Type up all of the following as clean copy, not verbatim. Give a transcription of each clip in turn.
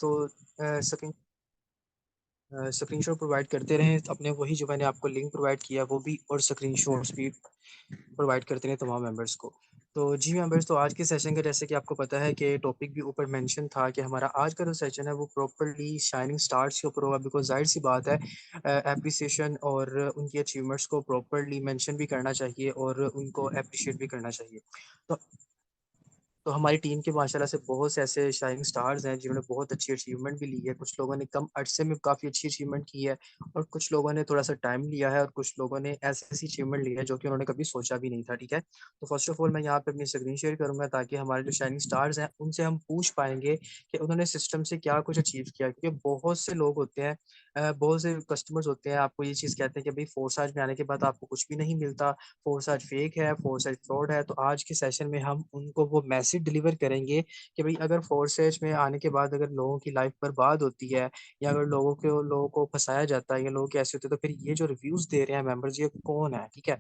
तो screen screenshot provide करते रहें अपने, वही जो मैंने आपको लिंक प्रोवाइड किया वो भी, और स्क्रीनशॉट्स भी प्रोवाइड करते रहें तमाम मेंबर्स को। तो जी मेंबर्स, तो आज के सेशन का जैसे कि आपको पता है कि टॉपिक भी ऊपर मेंशन था कि हमारा आज का जो सेशन है वो प्रॉपर्ली शाइनिंग स्टार्स के ऊपर होगा, बिकॉज जाहिर सी बात है एप्रिसिएशन और उनकी अचीवमेंट्स को प्रॉपर्ली मेंशन भी करना चाहिए और उनको अप्रिशिएट भी करना चाहिए। तो हमारी टीम के माशाल्लाह से बहुत से ऐसे शाइनिंग स्टार्स हैं जिन्होंने बहुत अच्छी अचीवमेंट भी ली है। कुछ लोगों ने कम अरसे में काफ़ी अच्छी अचीवमेंट की है, और कुछ लोगों ने थोड़ा सा टाइम लिया है, और कुछ लोगों ने ऐसी ऐसी अचीवमेंट ली है जो कि उन्होंने कभी सोचा भी नहीं था। ठीक है, तो फर्स्ट ऑफ ऑल मैं यहाँ पे अपनी स्क्रीन शेयर करूंगा ताकि हमारे जो शाइनिंग स्टार्स हैं उनसे हम पूछ पाएंगे कि उन्होंने सिस्टम से क्या कुछ अचीव किया, क्योंकि बहुत से लोग होते हैं, बहुत से कस्टमर्स होते हैं, आपको ये चीज़ कहते हैं कि भाई फोर्साज में आने के बाद आपको कुछ भी नहीं मिलता, फोर्साज फेक है, फोर्साज फ्रॉड है। तो आज के सेशन में हम उनको वो मैसेज डिलीवर करेंगे कि भाई अगर फोर्सेज में आने के बाद अगर लोगों की लाइफ बर्बाद होती है, या अगर लोगों को फंसाया जाता है, या लोग कैसे होते हैं, तो फिर ये जो रिव्यूज दे रहे हैं मेंबर्स, ये कौन है? ठीक है,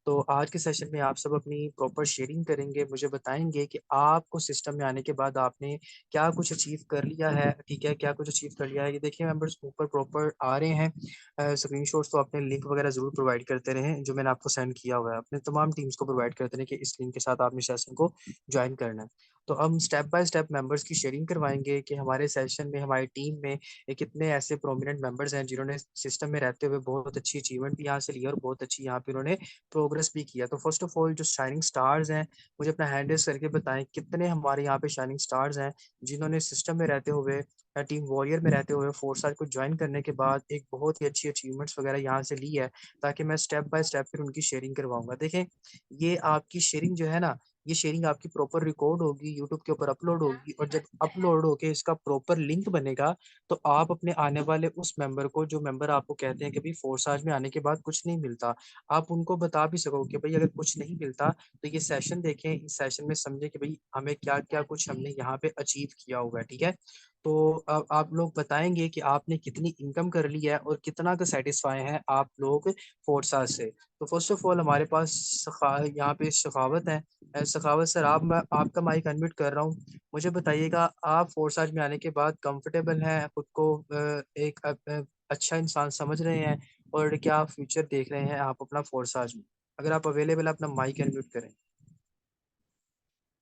तो आज के सेशन में आप सब अपनी प्रॉपर शेयरिंग करेंगे, मुझे बताएंगे कि आपको सिस्टम में आने के बाद आपने क्या कुछ अचीव कर लिया है। ठीक है, क्या कुछ अचीव कर लिया है, ये देखिए मेंबर्स ऊपर प्रॉपर आ रहे हैं स्क्रीनशॉट्स। तो अपने लिंक वगैरह जरूर प्रोवाइड करते रहें जो मैंने आपको सेंड किया हुआ है, अपने तमाम टीम्स को प्रोवाइड करते रहें कि इस लिंक के साथ आपने सेशन को ज्वाइन करना है। तो हम स्टेप बाय स्टेप मेंबर्स की शेयरिंग करवाएंगे कि हमारे सेशन में, हमारी टीम में कितने ऐसे प्रोमिनेंट मेंबर्स हैं जिन्होंने सिस्टम में रहते हुए बहुत अच्छी अचीवमेंट भी यहाँ से लिया और बहुत अच्छी यहाँ पे उन्होंने प्रोग्रेस भी किया। तो फर्स्ट ऑफ ऑल जो शाइनिंग स्टार्स हैं, मुझे अपना हैंड रेस करके बताएं कितने हमारे यहाँ पे शाइनिंग स्टार्स हैं जिन्होंने सिस्टम में रहते हुए, टीम वॉरियर में रहते हुए, फोर्स को ज्वाइन करने के बाद एक बहुत ही अच्छी अचीवमेंट्स वगैरह यहाँ से ली है, ताकि मैं स्टेप बाय स्टेप फिर उनकी शेयरिंग करवाऊंगा। देखें, ये आपकी शेयरिंग जो है ना, ये शेयरिंग आपकी प्रॉपर रिकॉर्ड होगी, यूट्यूब के ऊपर अपलोड होगी, और जब अपलोड होके इसका प्रॉपर लिंक बनेगा, तो आप अपने आने वाले उस मेंबर को, जो मेंबर आपको कहते हैं कि भाई फोर्साज में आने के बाद कुछ नहीं मिलता, आप उनको बता भी सकोगे कि भाई अगर कुछ नहीं मिलता तो ये सेशन देखें, इस सेशन में समझे कि भाई हमें क्या क्या कुछ हमने यहाँ पे अचीव किया हुआ है। ठीक है, तो अब आप लोग बताएंगे कि आपने कितनी इनकम कर ली है और कितना का सेटिस्फाई हैं आप लोग फोर्सा से। तो फर्स्ट ऑफ ऑल हमारे पास यहाँ पे सखावत है। सखावत सर, आप, मैं आपका माइक अनम्यूट कर रहा हूँ, मुझे बताइएगा आप फोर्साज में आने के बाद कंफर्टेबल हैं, खुद को एक अच्छा इंसान समझ रहे हैं, और क्या फ्यूचर देख रहे हैं आप अपना फोर्साज में? अगर आप अवेलेबल है अपना माइक अनम्यूट करें।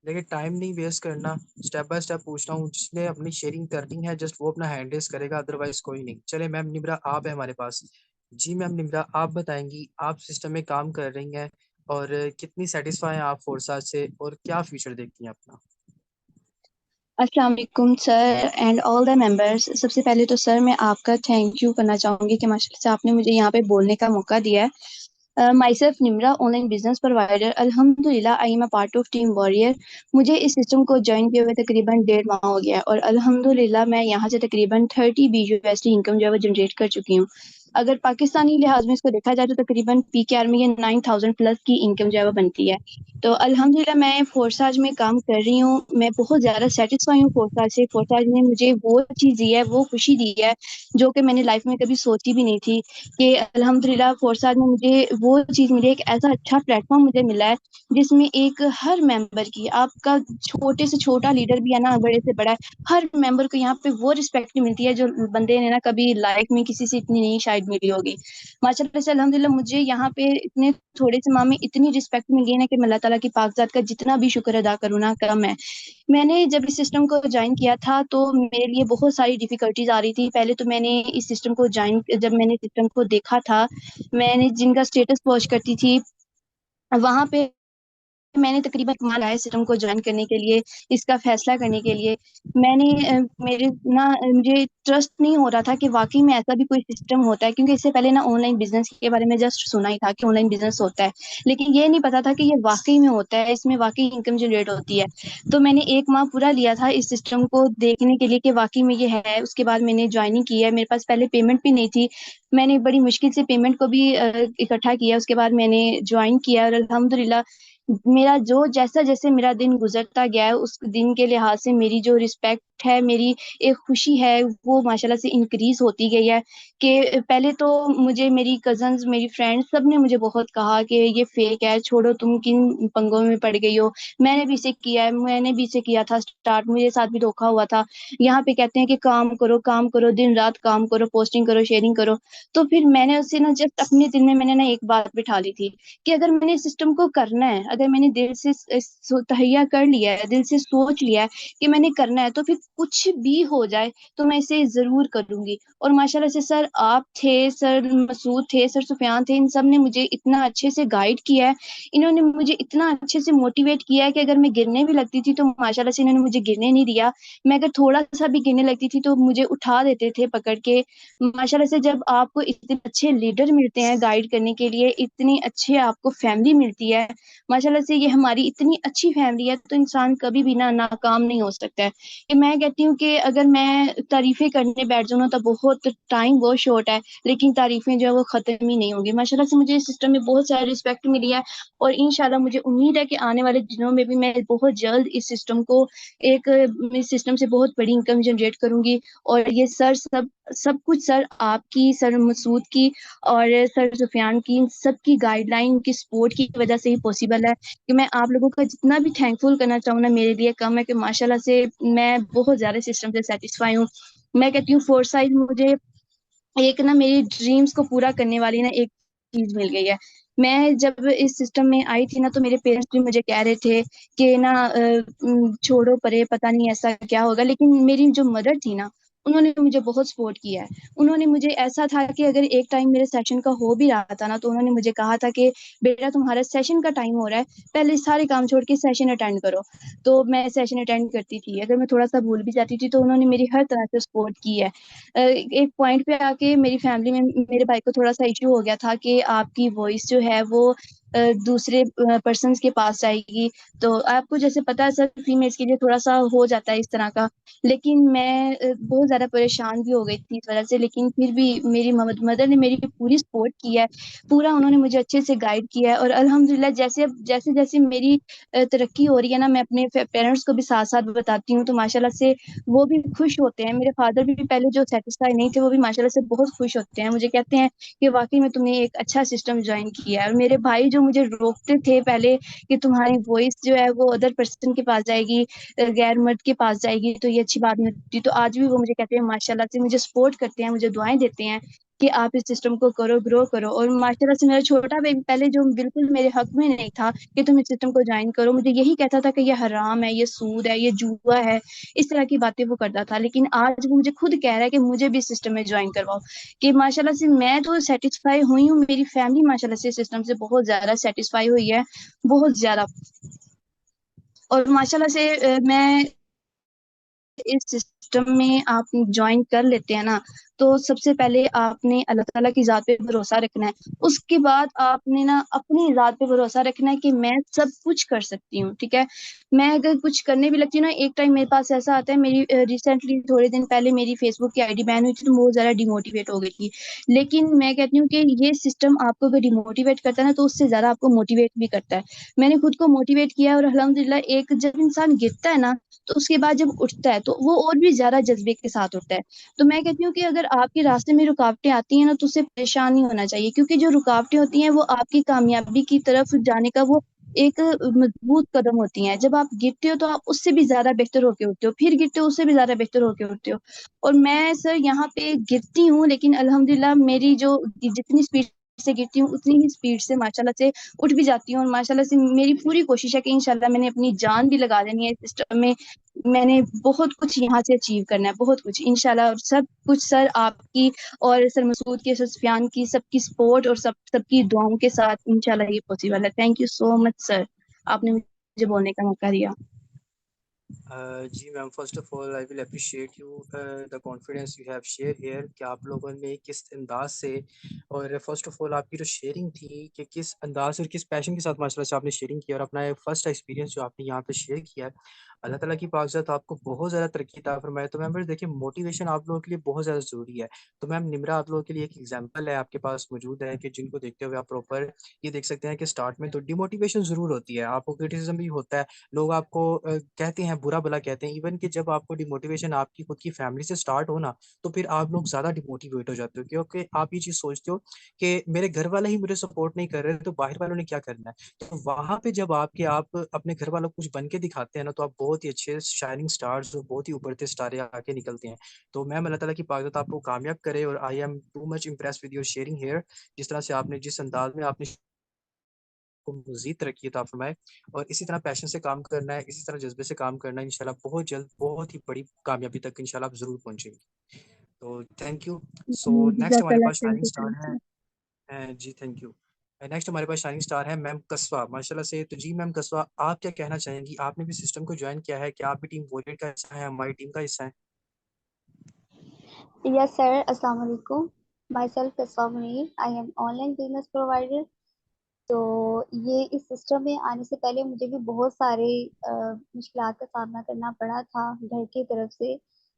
देखिए, टाइम नहीं वेस्ट करना, स्टेप बाय स्टेप पूछ रहा हूँ, जिसने अपनी शेयरिंग करनी है जस्ट वो अपना हैंड रेस करेगा, अदरवाइज कोई नहीं। चले मैम निब्रा, आप है हमारे पास। जी मैम निब्रा, आप बताएंगी आप सिस्टम में काम कर रही हैं और कितनी सेटिस्फाई हैं आप फोर्सा से, और क्या फ्यूचर देखती हैं अपना? अस्सलाम वालेकुम sir and all the members. सबसे पहले तो सर मैं आपका थैंक यू करना चाहूंगी कि माशाल्लाह से आपने मुझे यहाँ पे बोलने का मौका दिया है। Myself Nimra, online business provider. अल्हम्दुलिल्लाह I am a part of team warrior. मुझे इस सिस्टम को ज्वाइन किए हुए तकरीबन 1.5 माह हो गया है, और अल्हम्दुलिल्लाह मैं यहाँ से तकरीबन 30 BUSD इनकम जो है वो जनरेट कर चुकी हूँ। अगर पाकिस्तानी लिहाज में इसको देखा जाए तो तकरीबन PKR में ये 9,000 प्लस की इनकम जो है वो बनती है। तो अल्हम्दुलिल्लाह मैं फोर्साज में काम कर रही हूँ। मैं बहुत ज़्यादा सेटिस्फाई हूँ फोर्साज से। फोर्साज ने मुझे वो चीज़ दी है, वो खुशी दी है जो कि मैंने लाइफ में कभी सोची भी नहीं थी, कि अल्हम्दुलिल्लाह फोर्साज में मुझे वो चीज़ मिली है, एक ऐसा अच्छा प्लेटफॉर्म मुझे मिला है जिसमें एक हर मेंबर की, आपका छोटे से छोटा लीडर भी है ना, बड़े से बड़ा है, हर मेंबर को यहाँ पे वो रिस्पेक्ट मिलती है जो बंदे ने ना कभी लाइफ में किसी से इतनी नहीं शायद मिली होगी। माशाल्लाह से अल्हम्दुलिल्लाह मुझे यहाँ पे इतने थोड़े से माह में इतनी रिस्पेक्ट मिली है ना कि मैं अल्लाह ताला की पाकज़ात का जितना भी शुक्र अदा करूँ ना कम है। मैंने जब इस सिस्टम को जॉइन किया था तो मेरे लिए बहुत सारी डिफिकल्टीज आ रही थी। पहले तो मैंने इस सिस्टम को जॉइन जब मैंने सिस्टम को देखा था, मैंने जिनका स्टेटस वॉच करती थी वहां पे मैंने तकरीबन कमाल आया सिस्टम को ज्वाइन करने के लिए, इसका फैसला करने के लिए। मैंने मेरे ना मुझे ट्रस्ट नहीं हो रहा था कि वाकई में ऐसा भी कोई सिस्टम होता है, क्योंकि इससे पहले ना ऑनलाइन बिजनेस के बारे में जस्ट सुना ही था कि ऑनलाइन बिजनेस होता है, लेकिन ये नहीं पता था कि ये वाकई में होता है, इसमें वाकई इनकम जनरेट होती है। तो मैंने 1 माह पूरा लिया था इस सिस्टम को देखने के लिए कि वाकई में ये है। उसके बाद मैंने ज्वाइनिंग की है। मेरे पास पहले पेमेंट भी नहीं थी, मैंने बड़ी मुश्किल से पेमेंट को भी इकट्ठा किया। उसके बाद मैंने ज्वाइन किया और अल्हम्दुलिल्लाह मेरा जो जैसा जैसे मेरा दिन गुजरता गया है, उस दिन के लिहाज से मेरी जो रिस्पेक्ट है, मेरी एक खुशी है, वो माशाल्लाह से इंक्रीज़ होती गई है। कि पहले तो मुझे मेरी कज़न्स, मेरी फ्रेंड्स सब ने मुझे बहुत कहा कि ये फ़ेक है, छोड़ो तुम किन पंगों में पड़ गई हो। मैंने भी इसे किया है, मैंने भी इसे किया था स्टार्ट, मेरे साथ भी धोखा हुआ था। यहाँ पे कहते हैं कि काम करो, दिन-रात काम करो, पोस्टिंग करो, शेयरिंग करो। तो फिर मैंने उससे ना जस्ट अपने दिल में मैंने ना एक बात बिठा ली थी कि अगर मैंने इस सिस्टम को करना है, अगर मैंने दिल से तहैया कर लिया है, दिल से सोच लिया है कि मैंने करना है, तो फिर कुछ भी हो जाए, तो मैं इसे ज़रूर करूँगी। और माशाल्लाह से सर आप थे, सर मसूद थे, सर सुफ़ियान थे, इन सब ने मुझे इतना अच्छे से गाइड किया है। इन्होंने मुझे इतना अच्छे से मोटिवेट किया है कि अगर मैं गिरने भी लगती थी, तो माशाल्लाह से इन्होंने मुझे गिरने नहीं दिया। मैं अगर थोड़ा-सा भी गिरने लगती थी, तो मुझे उठा देते थे पकड़ के। माशाल्लाह से जब आपको इतने अच्छे लीडर मिलते हैं गाइड करने के लिए, इतनी अच्छी आपको फैमिली मिलती है, माशाल्लाह से ये हमारी इतनी अच्छी फैमिली है, तो इंसान कभी भी ना नाकाम नहीं हो सकता है। कि मैं कहती हूँ कि अगर मैं तारीफ़ें करने बैठ जाऊँ ना, तो बहुत टाइम बहुत शॉर्ट है, लेकिन तारीफ़ें जो है वो ख़त्म ही नहीं होंगी। माशाल्लाह से मुझे इस सिस्टम में बहुत सारी रिस्पेक्ट मिली है और इंशाल्लाह मुझे उम्मीद है कि आने वाले दिनों में भी मैं बहुत जल्द इस सिस्टम से बहुत बड़ी इनकम जनरेट करूँगी। और ये सर सब कुछ सर आपकी, सर मसूद की और सर सुफ़ियान की, इन सबकी गाइडलाइन, उनकी सपोर्ट की वज़ह से ही पॉसिबल है कि मैं आप लोगों का जितना भी थैंकफुल करना चाहूँ ना, मेरे लिए कम है कि माशाल्लाह से मैं बहुत ज़्यादा सिस्टम से सैटिस्फाई हूँ। मैं कहती हूँ फ़ोरसाइट मुझे एक ना मेरी ड्रीम्स को पूरा करने वाली ना एक चीज़ मिल गई है। मैं जब इस सिस्टम में आई थी ना, तो मेरे पेरेंट्स भी मुझे कह रहे थे कि ना छोड़ो परे, पता नहीं ऐसा क्या होगा। लेकिन मेरी जो मदर थी ना, उन्होंने मुझे बहुत सपोर्ट किया है। उन्होंने मुझे ऐसा था कि अगर एक टाइम मेरे सेशन का हो भी रहा था ना, तो उन्होंने मुझे कहा था कि बेटा तुम्हारा सेशन का टाइम हो रहा है, पहले सारे काम छोड़ के सेशन अटेंड करो। तो मैं सेशन अटेंड करती थी। अगर मैं थोड़ा-सा भूल भी जाती थी, तो उन्होंने मेरी हर तरह से सपोर्ट की है। एक पॉइंट पे आके मेरी फैमिली में मेरे भाई को थोड़ा-सा इश्यू हो गया था कि आपकी वॉइस जो है वो दूसरे पर्सन्स के पास जाएगी। तो आपको जैसे पता है सर, फीमेल्स के लिए थोड़ा-सा हो जाता है इस तरह का। लेकिन मैं बहुत ज़्यादा परेशान भी हो गई थी इस वज़ह से, लेकिन फिर भी मेरी मदर ने मेरी पूरी सपोर्ट की है। पूरा उन्होंने मुझे अच्छे से गाइड किया है और अल्हम्दुलिल्लाह जैसे-जैसे मेरी तरक्की हो रही है ना, मैं अपने पेरेंट्स को भी साथ-साथ बताती हूँ, तो माशाल्लाह से वो भी खुश होते हैं। मेरे फादर भी पहले जो सैटिस्फाई नहीं थे, वो भी माशाल्लाह से बहुत खुश होते हैं। मुझे कहते हैं कि वाक़ई में तुमने एक अच्छा सिस्टम जॉइन किया है। और मेरे भाई जो मुझे रोकते थे पहले कि तुम्हारी वॉइस जो है वो अदर पर्सन के पास जाएगी, गैर मर्द के पास जाएगी, तो ये अच्छी बात नहीं होती। तो आज भी वो मुझे कहते हैं, माशाल्लाह से मुझे सपोर्ट करते हैं, मुझे दुआएँ देते हैं कि आप इस सिस्टम को करो, ग्रो करो। और माशाल्लाह से मेरा छोटा भाई पहले जो बिल्कुल मेरे हक में नहीं था कि तुम इस सिस्टम को जॉइन करो, मुझे यही कहता था कि ये हराम है, ये सूद है, ये जुआ है, इस तरह की बातें वो करता था। लेकिन आज वो मुझे खुद कह रहा है कि मुझे भी इस सिस्टम में जॉइन करवाओ। कि माशाल्लाह से मैं तो सैटिस्फाई हुई हूँ, मेरी फैमिली माशाल्लाह से सिस्टम से बहुत ज़्यादा सैटिस्फाई हुई है, बहुत ज़्यादा। और माशाल्लाह से मैं इस सिस्टम में आप जॉइन कर लेते हैं ना, तो सबसे पहले आपने अल्लाह ताला की ज़ात पे भरोसा रखना है। उसके बाद आपने ना अपनी ज़ात पे भरोसा रखना है कि मैं सब कुछ कर सकती हूँ, ठीक है? मैं अगर कुछ करने भी लगती हूँ ना, एक टाइम मेरे पास ऐसा आता है, मेरी रिसेंटली थोड़े दिन पहले मेरी फेसबुक की आईडी बैन हुई थी, तो मैं बहुत ज़्यादा डिमोटिवेट हो गई थी। लेकिन मैं कहती हूँ कि ये सिस्टम आपको अगर डिमोटिवेट करता है ना, तो उससे ज़्यादा आपको मोटिवेट भी करता है। मैंने खुद को मोटिवेट किया और अल्हम्दुलिल्लाह एक जब इंसान गिरता है ना, तो उसके बाद जब उठता है, तो वो और भी ज़्यादा जज़्बे के साथ उठता है। तो मैं कहती हूँ कि अगर आपके रास्ते में रुकावटें आती हैं ना, तो उससे परेशान नहीं होना चाहिए, क्योंकि जो रुकावटें होती हैं, वो आपकी कामयाबी की तरफ जाने का वो एक मज़बूत कदम होती हैं। जब आप गिरते हो, तो आप उससे भी ज़्यादा बेहतर होके उठते हो, फिर गिरते हो, उससे भी ज़्यादा बेहतर होके उठते हो। और मैं सर यहाँ पे गिरती हूँ, लेकिन अल्हम्दुलिल्लाह मेरी जो जितनी स्पीड से गिरती हूँ, उतनी ही स्पीड से माशाल्लाह से उठ भी जाती हूँ। और माशाल्लाह से मेरी पूरी कोशिश है कि इंशाल्लाह मैंने अपनी जान भी लगा देनी है इस सिस्टम में। मैंने बहुत कुछ यहाँ से अचीव करना है, बहुत कुछ इंशाल्लाह। और सब कुछ सर आपकी और सर मसूद की, सर सुफ़ियान की, सबकी सपोर्ट और सबकी दुआओं के साथ इंशाल्लाह ये पॉसिबल है। Thank you so much sir, आपने मुझे बोलने का मौका दिया। जी ma'am, first of all I will appreciate you the confidence you have share here कि आप लोगों ने किस अंदाज से, और फर्स्ट ऑफ ऑल आपकी जो शेयरिंग थी कि किस अंदाज से और किस पैशन के साथ माशाल्लाह से आपने शेयरिंग किया, और अपना फर्स्ट एक्सपीरियंस जो आपने यहाँ पे शेयर किया है, अल्लाह ताला की पाक-ज़ात आपको बहुत ज़्यादा तरक्की अता फरमाए। तो मेंबर्स देखिए मोटिवेशन आप लोगों के लिए बहुत ज़्यादा ज़रूरी है। तो मैम निम्रा आप लोगों के लिए एक एग्ज़ाम्पल है आपके पास मौजूद है कि जिनको देखते हुए आप प्रॉपर ये देख सकते हैं कि स्टार्ट में तो डिमोटिवेशन ज़रूर होती है, आपको क्रिटिसिज़्म भी होता है, लोग आपको कहते हैं, बुरा-भला कहते हैं। इवन कि जब आपको डिमोटिवेशन आपकी खुद की फैमिली से स्टार्ट हो ना, तो फिर आप लोग ज़्यादा डिमोटिवेट हो जाते हो क्योंकि आप ये चीज़ सोचते हो कि मेरे घर वाले ही मुझे सपोर्ट नहीं कर रहे, तो बाहर वालों ने क्या करना है? तो वहाँ पे जब आप अपने घर वालों को कुछ बन के दिखाते हैं ना, तो आप बहुत ही अच्छे शाइनिंग स्टार्स और बहुत ही उभरते सितारे आके निकलते हैं। तो मैम अल्लाह ताला की पाक आपको कामयाब करे और I am too much impressed with your sharing here. जिस तरह से आपने जिस अंदाज़ में आपने को मज़ीद तरक्की अता फरमाए और इसी तरह पैशन से काम करना है, इसी तरह जज़्बे से काम करना है, इंशाल्लाह बहुत जल्द बहुत ही बड़ी कामयाबी तक इंशाल्लाह आप ज़रूर पहुँचेंगे। तो थैंक यू। सो नेक्स्ट हमारे जज़ाकल्लाह, पास thank shining you, star thank है। यू। जी, थैंक यू। नेक्स्ट हमारे पास शाइनिंग स्टार है मैम कस्बा माशाल्लाह से। तो जी मैम कस्बा, आप क्या कहना चाहेंगी? आपने भी सिस्टम को जॉइन किया है, क्या आप भी टीम वॉरियर का हिस्सा हैं, हमारी टीम का हिस्सा हैं? Yes, sir. Assalamu alaikum. Myself Kaswa Munir. I am online business provider. तो ये इस सिस्टम में आने से पहले मुझे भी बहुत सारे मुश्किलात का सामना करना पड़ा था घर की तरफ से।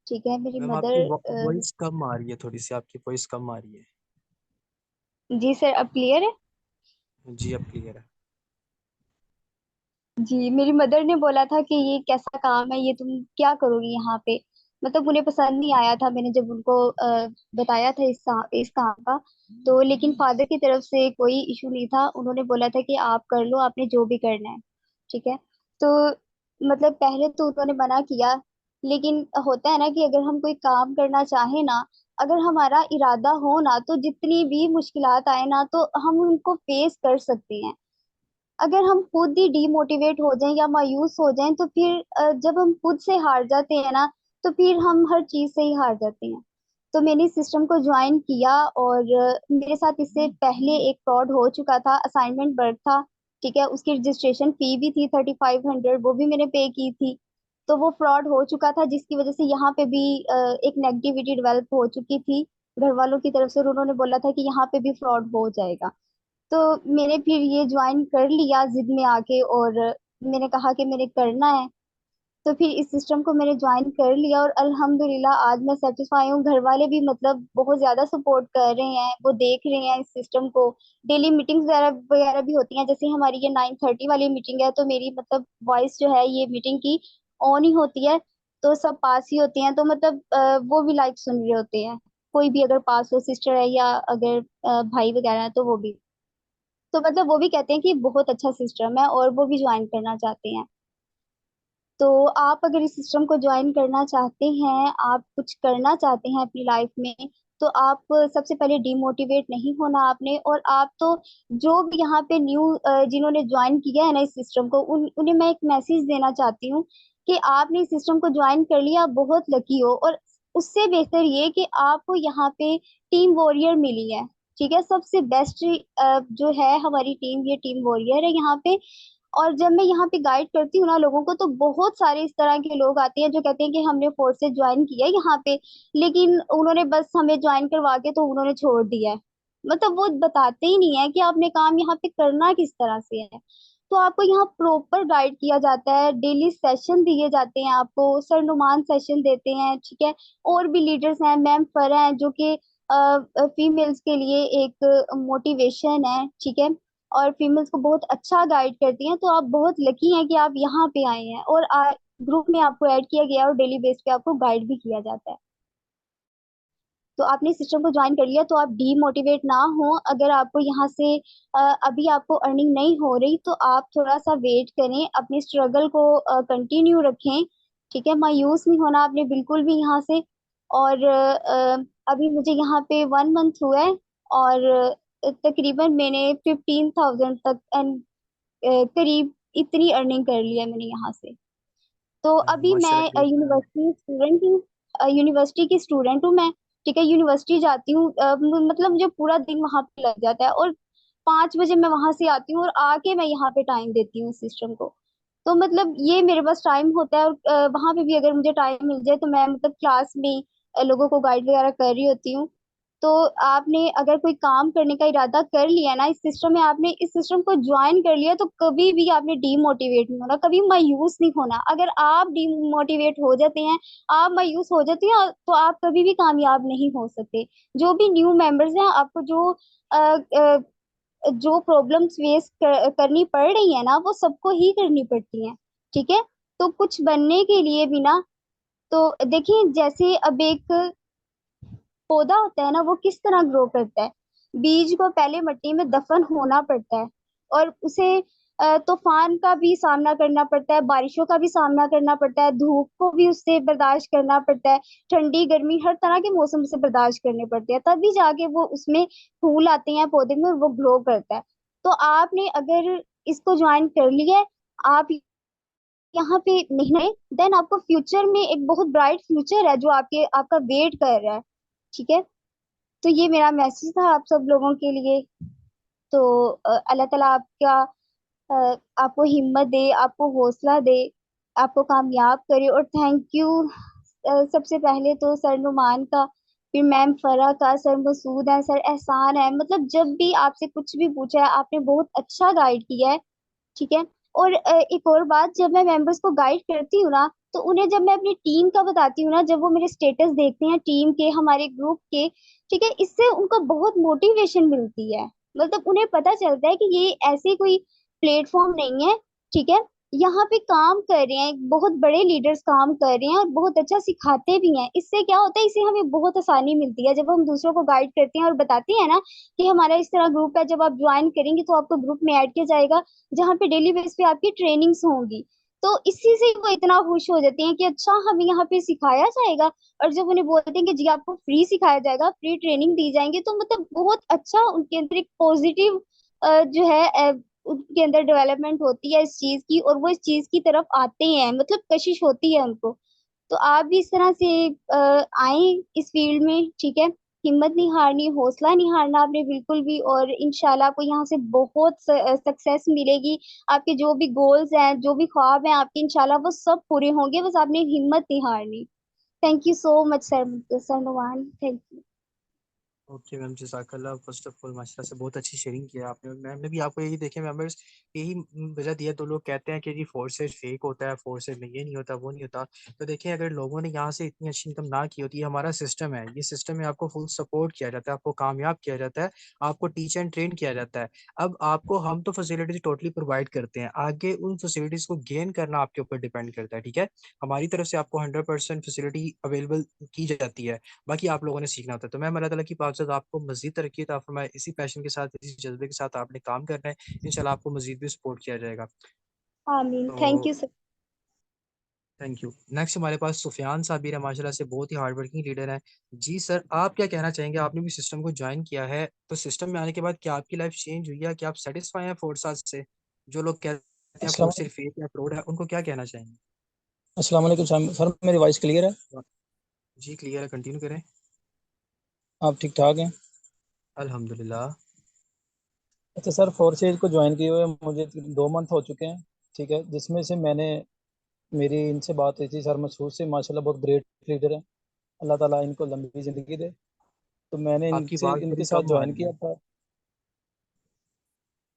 ठीक है, मेरी मैम आपकी मदर। वॉइस कम आ रही है, थोड़ी-सी आपकी वॉइस कम आ रही है। जी सर, अब क्लियर है? जी, अब क्लियर है। जी, मेरी मदर ने बोला था कि ये कैसा काम है, ये तुम क्या करोगी यहाँ पे। मतलब उन्हें पसंद नहीं आया था, मैंने जब उनको बताया था इस काम का। तो लेकिन फादर की तरफ से कोई इशू नहीं था, उन्होंने बोला था कि आप कर लो, आपने जो भी करना है। ठीक है। तो मतलब पहले तो उन्होंने मना किया, लेकिन होता है ना कि अगर हम कोई काम करना चाहे ना, अगर हमारा इरादा हो ना, तो जितनी भी मुश्किलात आए ना, तो हम उनको फेस कर सकते हैं। अगर हम खुद ही डीमोटिवेट हो जाएं या मायूस हो जाएं, तो फिर जब हम खुद से हार जाते हैं ना, तो फिर हम हर चीज से ही हार जाते हैं। तो मैंने इस सिस्टम को ज्वाइन किया, और मेरे साथ इससे पहले एक फ्रॉड हो चुका था, असाइनमेंट वर्क था। ठीक है, उसकी रजिस्ट्रेशन फी भी थी 3500, वो भी मैंने पे की थी। तो वो फ्रॉड हो चुका था, जिसकी वजह से यहाँ पे भी एक नेगेटिविटी डेवलप हो चुकी थी घर वालों की तरफ से, और उन्होंने बोला था कि यहाँ पे भी फ्रॉड हो जाएगा। तो मैंने फिर ये ज्वाइन कर लिया जिद में आके, और मैंने कहा कि मैंने करना है। तो फिर इस सिस्टम को मैंने ज्वाइन कर लिया, और अल्हम्दुलिल्लाह आज मैं सेटिस्फाई हूँ। घर वाले भी मतलब बहुत ज्यादा सपोर्ट कर रहे हैं, वो देख रहे हैं इस सिस्टम को। डेली मीटिंग्स वगैरह वगैरह भी होती हैं, जैसे हमारी ये 9:30 वाली मीटिंग है, तो मेरी मतलब वॉइस जो है ये मीटिंग की ऑन ही होती है। तो सब पास ही होते हैं, तो मतलब वो भी लाइव सुन रहे होते हैं। कोई भी अगर पास हो, सिस्टर है या अगर भाई वगैरह है, तो वो भी। तो मतलब वो भी कहते हैं कि बहुत अच्छा सिस्टम है, और वो भी ज्वाइन करना चाहते हैं। तो आप अगर इस सिस्टम को ज्वाइन करना चाहते हैं, आप कुछ करना चाहते हैं अपनी लाइफ में, तो आप सबसे पहले डिमोटिवेट नहीं होना आपने। और आप तो जो भी यहाँ पे न्यू जिन्होंने ज्वाइन किया है ना इस सिस्टम को, उन्हें मैं एक मैसेज देना चाहती हूँ कि आपने इस सिस्टम को ज्वाइन कर लिया, आप बहुत लकी हो। और उससे बेहतर ये कि आपको यहाँ पे टीम वॉरियर मिली है। ठीक है, सबसे बेस्ट जो है हमारी टीम, ये टीम वॉरियर है यहाँ पे। और जब मैं यहाँ पे गाइड करती हूँ ना लोगों को, तो बहुत सारे इस तरह के लोग आते हैं जो कहते हैं कि हमने फोर्सेस ज्वाइन किया है यहाँ पे, लेकिन उन्होंने बस हमें ज्वाइन करवा के तो उन्होंने छोड़ दिया है। मतलब वो बताते ही नहीं है कि आपने काम यहाँ पे करना किस तरह से है। तो आपको यहाँ प्रॉपर गाइड किया जाता है, डेली सेशन दिए जाते हैं आपको, सरनुमान सेशन देते हैं। ठीक है, और भी लीडर्स हैं, मैम फर हैं, जो कि फीमेल्स के लिए एक मोटिवेशन है। ठीक है, और फीमेल्स को बहुत अच्छा गाइड करती हैं। तो आप बहुत लकी हैं कि आप यहाँ पे आए हैं, और ग्रुप में आपको ऐड किया गया है, और डेली बेस पे आपको गाइड भी किया जाता है। तो आपने सिस्टम को ज्वाइन कर लिया, तो आप डीमोटिवेट ना हो। अगर आपको यहाँ से अभी आपको अर्निंग नहीं हो रही, तो आप थोड़ा सा वेट करें, अपनी स्ट्रगल को कंटिन्यू रखें। ठीक है, मायूस नहीं होना आपने बिल्कुल भी यहाँ से। और अभी मुझे यहाँ पे 1 मंथ हुआ है, और तकरीबन मैंने 15,000 तक करीब इतनी अर्निंग कर ली है मैंने यहाँ से। तो अभी मैं माशाल्लाह ग्रेट मैम। यूनिवर्सिटी स्टूडेंट हूँ, यूनिवर्सिटी की स्टूडेंट हूँ मैं। ठीक है, यूनिवर्सिटी जाती हूँ, मतलब मुझे पूरा दिन वहां पे लग जाता है, और 5 बजे मैं वहां से आती हूँ, और आके मैं यहाँ पे टाइम देती हूँ सिस्टम को। तो मतलब ये मेरे पास टाइम होता है, और वहां पे भी अगर मुझे टाइम मिल जाए, तो मैं मतलब क्लास में लोगों को गाइड वगैरह कर रही होती हूँ। तो आपने अगर कोई काम करने का इरादा कर लिया ना इस सिस्टम में, आपने इस सिस्टम को ज्वाइन कर लिया, तो कभी भी आपने डीमोटिवेट नहीं होना, कभी मायूस नहीं होना। अगर आप डीमोटिवेट हो जाते हैं, आप मायूस हो जाते हैं, तो आप कभी भी कामयाब नहीं हो सकते। जो भी न्यू मेंबर्स हैं, आपको जो प्रॉब्लम्स फेस करनी पड़ रही है ना, वो सबको ही करनी पड़ती हैं। ठीक है। तो कुछ बनने के लिए भी ना, तो देखिए जैसे अब एक पौधा होता है ना, वो किस तरह ग्रो करता है। बीज को पहले मिट्टी में दफन होना पड़ता है, और उसे तूफान का भी सामना करना पड़ता है, बारिशों का भी सामना करना पड़ता है, धूप को भी उससे बर्दाश्त करना पड़ता है, ठंडी गर्मी हर तरह के मौसम से बर्दाश्त करने पड़ते हैं, तभी जाके वो उसमें फूल आते हैं पौधे में, और वो ग्रो करता है। तो आपने अगर इसको ज्वाइन कर लिया है, आप यहाँ पे नहीं रहे, देन आपको फ्यूचर में एक बहुत ब्राइट फ्यूचर है जो आपका वेट कर रहा है। ठीक है। तो ये मेरा मैसेज था आप सब लोगों के लिए। तो अल्लाह ताला आपको हिम्मत दे, आपको हौसला दे, आपको कामयाब करे। और थैंक यू सबसे पहले तो सर नुमान का, फिर मैम फरा का, सर मसूद है, सर एहसान है। मतलब जब भी आपसे कुछ भी पूछा है, आपने बहुत अच्छा गाइड किया है। ठीक है। और एक और बात, जब मैं मेंबर्स को गाइड करती हूँ ना, तो उन्हें जब मैं अपनी टीम का बताती हूँ ना, जब वो मेरे स्टेटस देखते हैं टीम के, हमारे ग्रुप के, ठीक है, इससे उनको बहुत मोटिवेशन मिलती है। मतलब उन्हें पता चलता है कि ये ऐसे कोई प्लेटफॉर्म नहीं है। ठीक है। यहाँ पे काम कर रहे हैं, बहुत बड़े लीडर्स काम कर रहे हैं, और बहुत अच्छा सिखाते भी हैं। इससे क्या होता है, इससे हमें बहुत आसानी मिलती है जब हम दूसरों को गाइड करते हैं और बताते हैं ना कि हमारा इस तरह ग्रुप है, जब आप ज्वाइन करेंगे तो आपको ग्रुप में ऐड किया जाएगा, जहाँ पे डेली बेस पे आपकी ट्रेनिंग्स होंगी। तो इसी से वो इतना खुश हो जाते हैं कि अच्छा हमें यहाँ पे सिखाया जाएगा। और जब उन्हें बोलते हैं कि जी आपको फ्री सिखाया जाएगा, फ्री ट्रेनिंग दी जाएंगी, तो मतलब बहुत अच्छा उनके अंदर एक पॉजिटिव जो है उनके अंदर डेवलपमेंट होती है इस चीज की, और वो इस चीज की तरफ आते हैं, मतलब कशिश होती है उनको। तो आप भी इस तरह से आए इस फील्ड में। ठीक है। हिम्मत नहीं हारनी, हौसला नहीं हारना आपने बिल्कुल भी, और इंशाल्लाह आपको यहाँ से बहुत सक्सेस मिलेगी। आपके जो भी गोल्स हैं, जो भी ख्वाब हैं आपके, इंशाल्लाह वो सब पूरे होंगे, बस आपने हिम्मत नहीं हारनी। Thank you so much sir, sir Numan, thank you. Okay ma'am, जज़ाकल्लाह। फर्स्ट ऑफ ऑल माशाल्लाह से बहुत अच्छी शेयरिंग किया आपने। मैम ने भी आपको यही देखे मेंबर्स, यही वजह दिया। तो लोग कहते हैं कि जी फोर्सेज फेक होता है, फोर्सेज में ये नहीं होता, वो नहीं होता। तो देखिए, अगर लोगों ने यहाँ से इतनी अच्छी इनकम ना की होती, ये हमारा सिस्टम है, ये सिस्टम में आपको फुल सपोर्ट किया जाता है, आपको कामयाब किया जाता है, आपको टीच एंड ट्रेन किया जाता है। अब आपको हम तो फैसिलिटीज टोटली प्रोवाइड करते हैं, आगे उन फैसिलिटीज को गेन करना आपके ऊपर डिपेंड करता है। ठीक है। हमारी तरफ से आपको 100% फैसिलिटी अवेलेबल की जाती है, बाकी आप लोगों ने सीखना होता है। तो मैं अल्लाह ताला की पाक से आपको मजीद तरक्की अता फरमाए। इसी पैशन के साथ, इसी जज्बे के साथ आपने काम करना है, इंशाल्लाह आपको मजीद भी सपोर्ट किया जाएगा। आमीन, थैंक तो you sir. Thank you. Next हमारे पास सुफियान साबिर है, माशाल्लाह से बहुत ही हार्ड वर्किंग लीडर है। जी सर, आप क्या कहना चाहेंगे? आपने भी सिस्टम को ज्वाइन किया है, तो सिस्टम में आने के बाद क्या आपकी लाइफ चेंज हुई है? क्या आप सेटिस्फाई हैं फोर्साज से? जो लोग कहते हैं अस्सलाम फोर्स सिर्फ फेक या फ्रॉड है, उनको क्या कहना चाहेंगे? अस्सलाम वालेकुम सर, मेरी वॉइस क्लियर है? जी क्लियर है, कंटिन्यू करें। आप ठीक ठाक हैं? अल्हम्दुलिल्लाह। अच्छा सर, फोर्सेज को ज्वाइन किए हुए मुझे 2 मंथ हो चुके हैं। ठीक है, जिसमें से मेरी इनसे बात हुई थी सर मसूद से, माशाल्लाह बहुत ग्रेट लीडर है। अल्लाह ताला इनको लंबी ज़िंदगी दे। तो मैंने आपकी इनसे आवाज़ बड़ी इनके साथ कम आ ज्वाइन रही किया है। था।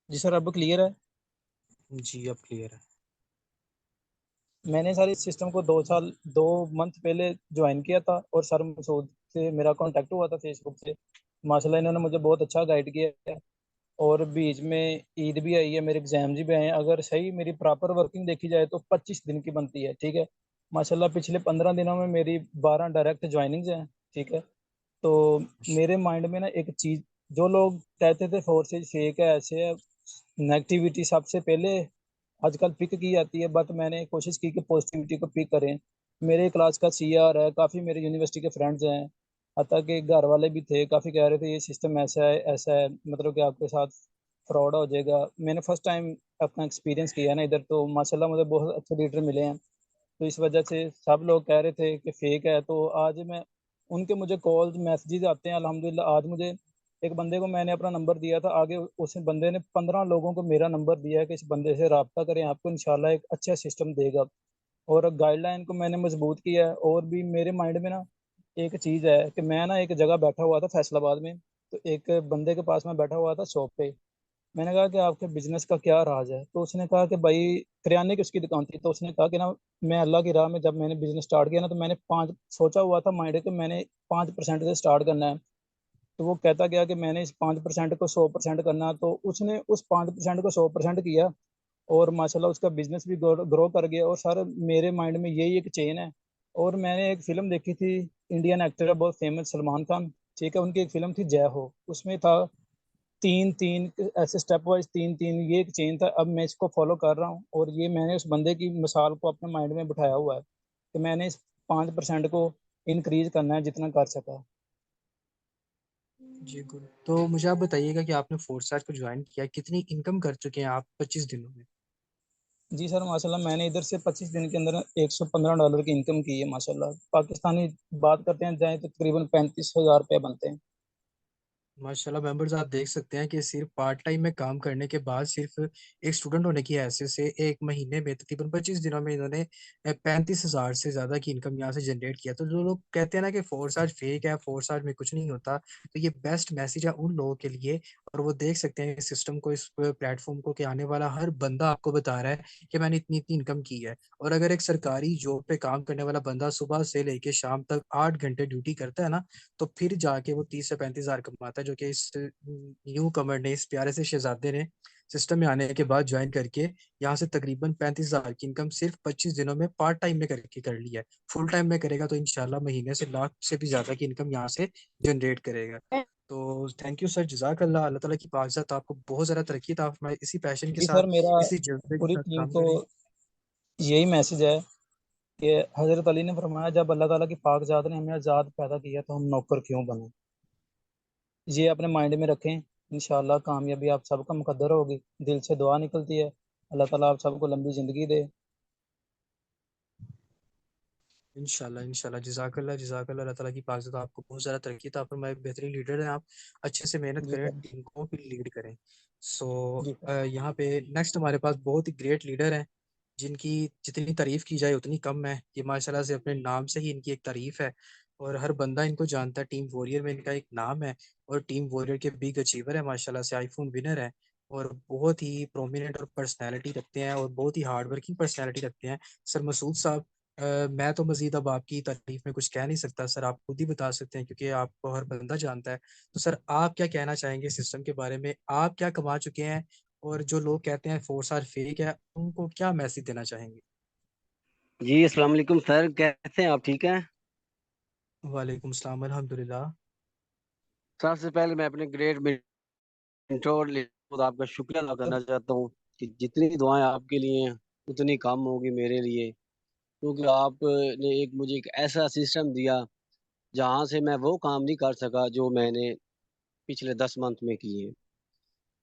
जी सर, अब क्लियर है? जी अब क्लियर है। मैंने सर इस सिस्टम को 2 मंथ पहले ज्वाइन किया था, और सर मसूद से मेरा कांटेक्ट हुआ था फेसबुक से। माशाल्लाह इन्होंने मुझे बहुत अच्छा गाइड किया है। और बीच में ईद भी आई है, मेरे एग्जाम भी आए हैं। अगर सही मेरी प्रॉपर वर्किंग देखी जाए तो 25 दिन की बनती है। ठीक है। माशाल्लाह पिछले 15 दिनों में मेरी 12 डायरेक्ट ज्वाइनिंग्स हैं। ठीक है। तो मेरे माइंड में ना एक चीज, जो लोग कहते थे फोर्सेज फेक है, ऐसे है, नेगेटिविटी सबसे पहले आजकल पिक की जाती है, बट मैंने कोशिश की कि पॉजिटिविटी को पिक करें। मेरे क्लास का सीआर है, काफ़ी मेरे यूनिवर्सिटी के फ्रेंड्स हैं, हत्ता कि घर वाले भी थे, काफ़ी कह रहे थे ये सिस्टम ऐसा है, मतलब कि आपके साथ फ्रॉड हो जाएगा। मैंने फर्स्ट टाइम अपना एक्सपीरियंस किया ना इधर, तो माशाल्लाह मुझे बहुत अच्छे लीडर मिले हैं। तो इस वजह से सब लोग कह रहे थे कि फेक है। तो आज मैं उनके मुझे कॉल्स मैसेजेस आते हैं अल्हम्दुलिल्लाह। आज मुझे एक बंदे को मैंने अपना नंबर दिया था, आगे उस बंदे ने 15 लोगों को मेरा नंबर दिया है कि इस बंदे से रब्ता करें, आपको इंशाल्लाह एक अच्छा सिस्टम देगा। और गाइडलाइन को मैंने मजबूत किया है। और भी मेरे माइंड में ना एक चीज़ है कि मैं ना एक जगह बैठा हुआ था फैसलाबाद में, तो एक बंदे के पास मैं बैठा हुआ था शॉप पे। मैंने कहा कि आपके बिजनेस का क्या राज है? तो उसने कहा कि भाई, किराने की उसकी दुकान थी, तो उसने कहा कि ना, मैं अल्लाह की राह में जब मैंने बिजनेस स्टार्ट किया ना, तो मैंने पाँच सोचा हुआ था माइंड कि मैंने 5% से स्टार्ट करना है। तो वो कहता गया कि मैंने इस 5% को 100% करना है, तो उसने उस 5% को 100% किया, और माशाल्लाह उसका बिजनेस भी ग्रो कर गया। और सर, मेरे माइंड में यही एक चेन है। और मैंने एक फिल्म देखी थी, इंडियन एक्टर है बहुत फेमस, सलमान खान, ठीक है, उनकी एक फिल्म थी जय हो, उसमें था तीन तीन ऐसे स्टेप वाइज, तीन तीन, ये एक चेन था। अब मैं इसको फॉलो कर रहा हूँ, और ये मैंने उस बंदे की मिसाल को अपने माइंड में बिठाया हुआ है कि मैंने इस 5% को इंक्रीज करना है जितना कर सका। जी, गुड। तो मुझे आप बताइएगा कि आपने फोर्साइट को ज्वाइन किया, कितनी इनकम कर चुके हैं आप 25 दिनों में? जी सर, माशाल्लाह मैंने इधर से 25 दिन के अंदर $115 की इनकम की है माशाल्लाह। पाकिस्तानी बात करते हैं जाए तो तकरीबन 35,000 रुपये बनते हैं। माशाल्लाह मेंबर्स, आप देख सकते हैं कि सिर्फ पार्ट टाइम में काम करने के बाद, सिर्फ एक स्टूडेंट होने की हैसियत से एक महीने में तकरीबन 25 दिनों में इन्होंने 35,000 से ज़्यादा की इनकम यहाँ से जनरेट किया। तो जो लोग कहते हैं ना कि फोर्स आर्ट फेक है, फोर्स आर्ट में कुछ नहीं होता, तो ये बेस्ट मैसेज है उन लोगों के लिए। और वो देख सकते हैं इस सिस्टम को, इस प्लेटफॉर्म को, कि आने वाला हर बंदा आपको बता रहा है कि मैंने इतनी इतनी इनकम की है। और अगर एक सरकारी जॉब पे काम करने वाला बंदा सुबह से लेके शाम तक 8 घंटे ड्यूटी करता है ना, तो फिर जाके वो 30 से 35 हजार कमाता है, जो कि इस न्यू कमर ने, इस प्यारे से शहजादे ने सिस्टम में आने के बाद ज्वाइन करके यहाँ से तकरीबन 35 हजार की इनकम सिर्फ 25 दिनों में पार्ट टाइम में करके कर ली है। फुल टाइम में करेगा तो इंशाल्लाह महीने से लाख से भी ज्यादा की इनकम यहाँ से जनरेट करेगा। तो थैंक यू सर, जजाक अल्लाह। अल्लाह ताला की पाक आपको बहुत ज़्यादा तरक्की था, आप इसी पैशन के जी सर, साथ, मेरा इसी जज्बे के पूरी साथ टीम काम को करें। यही मैसेज है कि हजरत अली ने फरमाया, जब अल्लाह ताला की पाक जात ने हमें आज़ाद पैदा किया तो हम नौकर क्यों बने। ये अपने माइंड में रखें, इंशाल्लाह कामयाबी आप सबका मुकद्दर होगी। दिल से दुआ निकलती है, अल्लाह ताला आप सबको लंबी ज़िंदगी दे। इंशाल्लाह इंशाल्लाह, जज़ाकल्लाह जज़ाकल्लाह। अल्लाह ताला की पाक ज़ात आपको बहुत ज़्यादा तरक्की अता फरमाए। बेहतरीन लीडर हैं आप, अच्छे से मेहनत जी करें, सर। टीम को भी लीड करें। सो जी सर। यहाँ पे नेक्स्ट हमारे पास बहुत ही ग्रेट लीडर हैं, जिनकी जितनी तारीफ की जाए उतनी कम है। ये माशाल्लाह से अपने नाम से ही इनकी एक तारीफ है, और हर बंदा इनको जानता है। टीम वॉरियर में इनका एक नाम है, और टीम वॉरियर के बिग अचीवर है, माशाल्लाह से आईफोन विनर है, और बहुत ही प्रोमिनेंट और पर्सनैलिटी रखते हैं, और बहुत ही हार्ड वर्किंग पर्सनैलिटी रखते हैं सर मसूद साहब। मैं तो मजीद अब आपकी तारीफ में कुछ कह नहीं सकता सर, आप खुद ही बता सकते हैं क्योंकि आपको हर बंदा जानता है। तो सर, आप क्या कहना चाहेंगे सिस्टम के बारे में, आप क्या कमा चुके हैं, और जो लोग कहते हैं फोर्स आर फेक है, उनको क्या मैसेज देना चाहेंगे? जी अस्सलाम वालेकुम सर, कैसे हैं आप? ठीक हैं? वालेकुम सलाम, अल्हम्दुलिल्लाह। सबसे पहले मैं अपने ग्रेट मेंटोर खुद आपका शुक्रिया अदा करना चाहता हूँ कि जितनी दुआएं आपके लिए हैं उतनी कम होगी मेरे लिए, क्योंकि आपने मुझे एक ऐसा सिस्टम दिया जहाँ से मैं वो काम नहीं कर सका जो मैंने पिछले 10 मंथ में किए।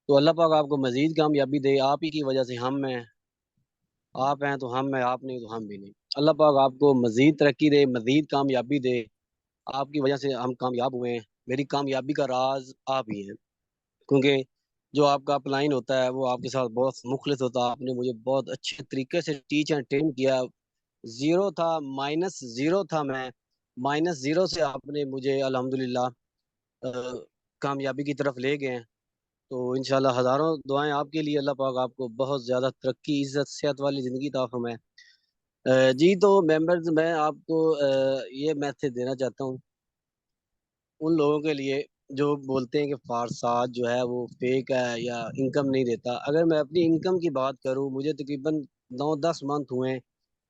तो अल्लाह पाक आपको मजीद कामयाबी दे। आप ही की वजह से हम हैं, आप हैं तो हम हैं, आप नहीं तो हम भी नहीं। अल्लाह पाक आपको मजीद तरक्की दे, मजीद कामयाबी दे। आपकी वजह से हम कामयाब हुए हैं। मेरी कामयाबी का राज आप ही हैं, क्योंकि जो आपका अपलाइन होता है वो आपके साथ बहुत मुखलिस होता है। आपने मुझे बहुत अच्छे तरीके से टीच एंड ट्रेन किया। जीरो था, -0 था मैं, -0 से आपने मुझे अल्हम्दुलिल्लाह कामयाबी की तरफ ले गए हैं। तो इंशाल्लाह हज़ारों दुआएं आपके लिए। अल्लाह पाक आपको बहुत ज़्यादा तरक्की, इज़्ज़त, सेहत वाली ज़िंदगी अता फरमाए। जी, तो मेंबर्स, मैं आपको ये मैसेज देना चाहता हूँ उन लोगों के लिए जो बोलते हैं कि फारसाद जो है वो फेक है या इनकम नहीं देता। अगर मैं अपनी इनकम की बात करूं, मुझे तकरीबन 9-10 मंथ हुए हैं।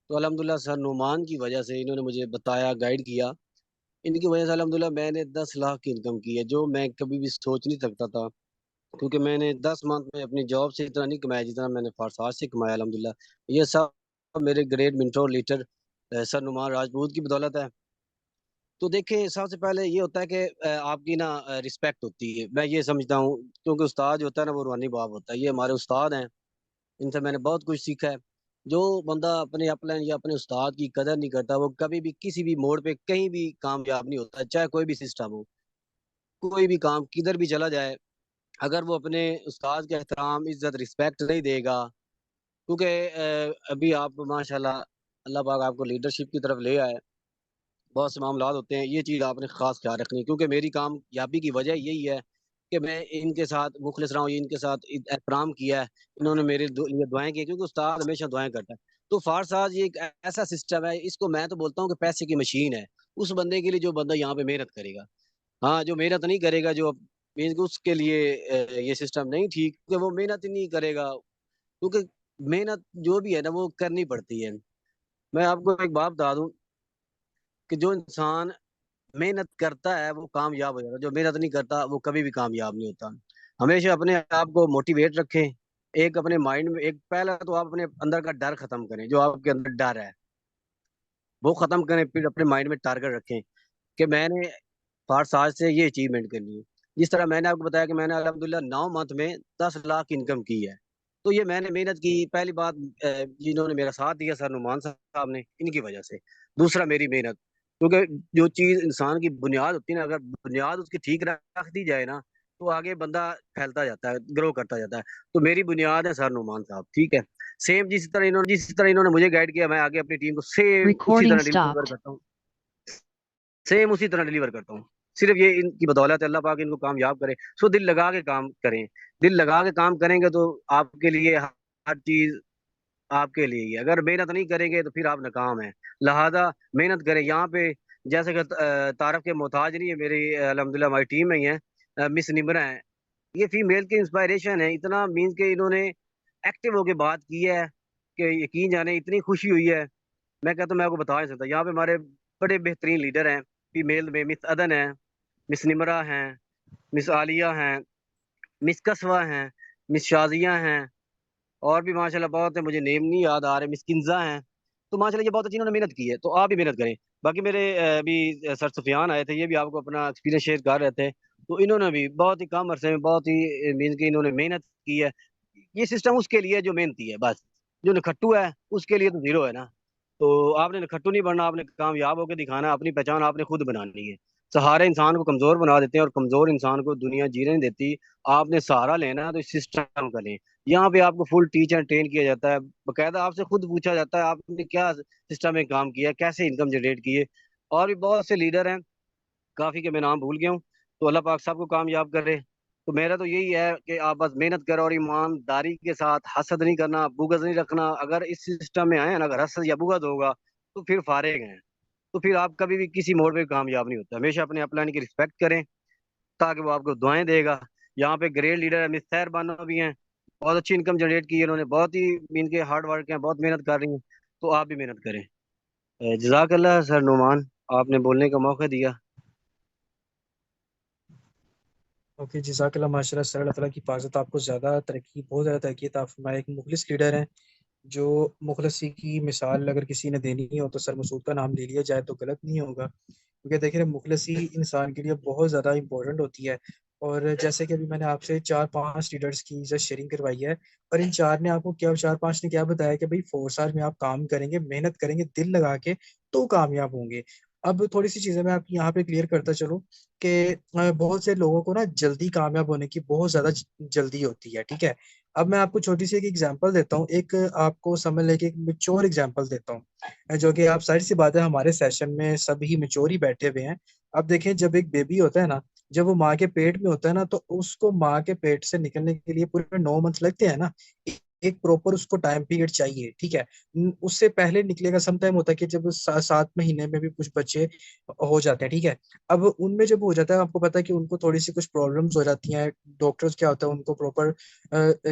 तो अल्हम्दुलिल्लाह सर नुमान की वजह से, इन्होंने मुझे बताया, गाइड किया, इनकी वजह से अल्हम्दुलिल्लाह मैंने 10 लाख की इनकम की है, जो मैं कभी भी सोच नहीं सकता था। क्योंकि मैंने 10 मंथ में अपनी जॉब से इतना नहीं कमाया जितना मैंने फारसाद से कमाया अल्हम्दुलिल्लाह। ये सब मेरे great mentor leader sir Numan Rajput की बदौलत है। तो देखिए, सबसे पहले ये होता है कि आपकी ना रिस्पेक्ट होती है, मैं ये समझता हूँ, क्योंकि उस्ताद जो होता है ना वो रूहानी बाप होता है। ये हमारे उस्ताद हैं, इनसे मैंने बहुत कुछ सीखा है। जो बंदा अपने अपलाइन या अपने उस्ताद की कदर नहीं करता, वो कभी भी किसी भी मोड़ पे कहीं भी कामयाब नहीं होता, चाहे कोई भी सिस्टम हो, कोई भी काम किधर भी चला जाए। अगर वो अपने उस्ताद के एहतराम, इज्जत, रिस्पेक्ट नहीं देगा, क्योंकि अभी आप माशाल्लाह, अल्लाह पाक आपको लीडरशिप की तरफ ले आए, बहुत से मामला होते हैं, ये चीज़ आपने खास ख्याल रखनी है, क्योंकि मेरी कामयाबी की वजह यही है कि मैं इनके साथ मुखलिस रहा हूँ, इनके साथ एहतराम किया है, इन्होंने मेरे लिए दुआएं की, क्योंकि उस्ताद हमेशा दुआएं करता है। तो फारसाज ये एक ऐसा सिस्टम है, इसको मैं तो बोलता हूँ कि पैसे की मशीन है उस बंदे के लिए जो बंदा यहाँ पे मेहनत करेगा। हाँ, जो मेहनत नहीं करेगा, जो मीन्स उसके लिए ये सिस्टम नहीं ठीक, कि वो मेहनत ही नहीं करेगा, क्योंकि मेहनत जो भी है ना वो करनी पड़ती है। मैं आपको एक बात बता दूं कि जो इंसान मेहनत करता है वो कामयाब हो जाता है, जो मेहनत नहीं करता वो कभी भी कामयाब नहीं होता। हमेशा अपने आप को मोटिवेट रखें, एक अपने माइंड में, एक पहला तो आप अपने अंदर का डर खत्म करें, जो आपके अंदर डर है वो खत्म करें, फिर अपने माइंड में टारगेट रखें कि मैंने फार्स आज से ये अचीवमेंट करनी है। जिस तरह मैंने आपको बताया कि मैंने अल्हम्दुलिल्लाह 9 मंथ में 10 लाख इनकम की है, तो ये मैंने मेहनत की। पहली बात, जिन्होंने मेरा साथ दिया सर नुमान साहब ने, इनकी वजह से। दूसरा मेरी मेहनत, क्योंकि जो चीज़ इंसान की बुनियाद होती है ना, अगर बुनियाद उसकी ठीक रख दी जाए ना, तो आगे बंदा फैलता जाता है, ग्रो करता जाता है। तो मेरी बुनियाद है सर नुमान साहब, ठीक है। सेम जिस तरह इन्होंने मुझे गाइड किया, मैं आगे अपनी टीम को सेम उसी Recording तरह डिलीवर stopped. करता हूँ, सेम उसी तरह डिलीवर करता हूँ। सिर्फ ये इनकी बदौलत है, अल्लाह पाक इनको कामयाब करे। सो दिल लगा के काम करें, दिल लगा के काम करेंगे तो आपके लिए हर चीज आपके लिए ही है। अगर मेहनत नहीं करेंगे तो फिर आप नाकाम हैं। लिहाजा मेहनत करें। यहाँ पे जैसे कि तारफ के मोहताज नहीं है, मेरी अल्हम्दुलिल्लाह हमारी टीम में ही है, मिस निमरा है। ये फीमेल की इंस्पायरेशन है, इतना मीन्स के इन्होंने एक्टिव होके बात की है कि यकीन जाने इतनी खुशी हुई है। मैं कहता हूं मैं आपको बता नहीं सकता। यहाँ पे हमारे बड़े बेहतरीन लीडर हैं फीमेल में, मिस अदन है, मिस निमरा हैं, मिस आलिया हैं, मिस कसवा हैं, मिस शाजिया हैं, और भी माशाल्लाह बहुत है, मुझे नेम नहीं याद आ रहे, मिस किंजा हैं। तो माशाल्लाह ये बहुत अच्छी इन्होंने मेहनत की है, तो आप भी मेहनत करें। बाकी मेरे भी सर सुफियान आए थे, ये भी आपको अपना एक्सपीरियंस शेयर कर रहे थे। तो इन्होंने भी बहुत ही कम अरसे में बहुत ही मीन की इन्होंने मेहनत की है। ये सिस्टम उसके लिए है जो मेहनती है बस, जो नखट्टू है उसके लिए तो जीरो है ना। तो आपने नखट्टू नहीं बनना, आपने कामयाब होकर दिखाना है, अपनी पहचान आपने खुद बनानी है। सहारे इंसान को कमजोर बना देते हैं और कमजोर इंसान को दुनिया जीने नहीं देती। आपने सहारा लेना है तो इस सिस्टम का लें। यहाँ पे आपको फुल टीच एंड ट्रेन किया जाता है, बकायदा आपसे खुद पूछा जाता है आपने क्या सिस्टम में काम किया, कैसे इनकम जनरेट की है। और भी बहुत से लीडर हैं, काफी के मैं नाम भूल गया हूँ। तो अल्लाह पाक सबको कामयाब करे। तो मेरा तो यही है कि आप बस मेहनत करो और ईमानदारी के साथ, हसद नहीं करना, बुगज नहीं रखना। अगर इस सिस्टम में आए हैं ना, अगर हसद या बुगज होगा तो फिर फारेग हैं, तो फिर आप कभी भी किसी मोड़ पे कामयाब नहीं होता। हमेशा अपने अपलाइन की रिस्पेक्ट करें, ताकि वो आपको दुआएं देगा। यहाँ पे ग्रेट लीडर है, मिस सैर बानो भी हैं, बहुत अच्छी इनकम जनरेट की है इन्होंने, बहुत ही इनके हार्ड वर्क हैं, बहुत मेहनत कर रही हैं। तो आप भी मेहनत करें। जजाकल्लाह सर नुमान, आपने बोलने का मौका दिया। ओके, जज़ाकल्लाह माशाल्लाह सर, अल्लाह ताला की हिफाज़त, आपको ज़्यादा तरक्की, बहुत ज़्यादा तरक्की अता फरमाए। एक मुखलिस लीडर हैं, जो मुखलसी की मिसाल अगर किसी ने देनी हो तो सर मसूद का नाम ले लिया जाए तो गलत नहीं होगा, क्योंकि देखिए मुखलसी इंसान के लिए बहुत ज़्यादा इंपॉर्टेंट होती है। और जैसे कि अभी मैंने आपसे 4-5 लीडर्स की जस्ट शेयरिंग करवाई है, और इन 4 ने आपको क्या, 4-5 ने क्या बताया कि भाई 4 साल में आप काम करेंगे, मेहनत करेंगे, दिल लगा के, तो कामयाब होंगे। अब थोड़ी सी चीज़ें मैं आपकी यहाँ पे क्लियर करता चलूँ कि बहुत से लोगों को ना जल्दी कामयाब होने की बहुत ज़्यादा जल्दी होती है, ठीक है। अब मैं आपको छोटी सी एक एग्जांपल देता हूँ, एक आपको समझ लेके एक मेच्योर एग्जांपल देता हूँ, जो कि आप, सारी सी बात है, हमारे सेशन में सब ही मेच्योर ही बैठे हुए हैं। अब देखें, जब एक बेबी होता है ना, जब वो माँ के पेट में होता है ना, तो उसको माँ के पेट से निकलने के लिए पूरे 9 मंथ लगते हैं ना। एक प्रॉपर उसको टाइम पीरियड चाहिए, ठीक है। उससे पहले निकलेगा, सम टाइम होता है कि जब 7 महीने में भी कुछ बच्चे हो जाते हैं, ठीक है। अब उनमें जब हो जाता है, आपको पता है कि उनको थोड़ी सी कुछ प्रॉब्लम्स हो जाती हैं। डॉक्टर्स क्या होता है, उनको प्रॉपर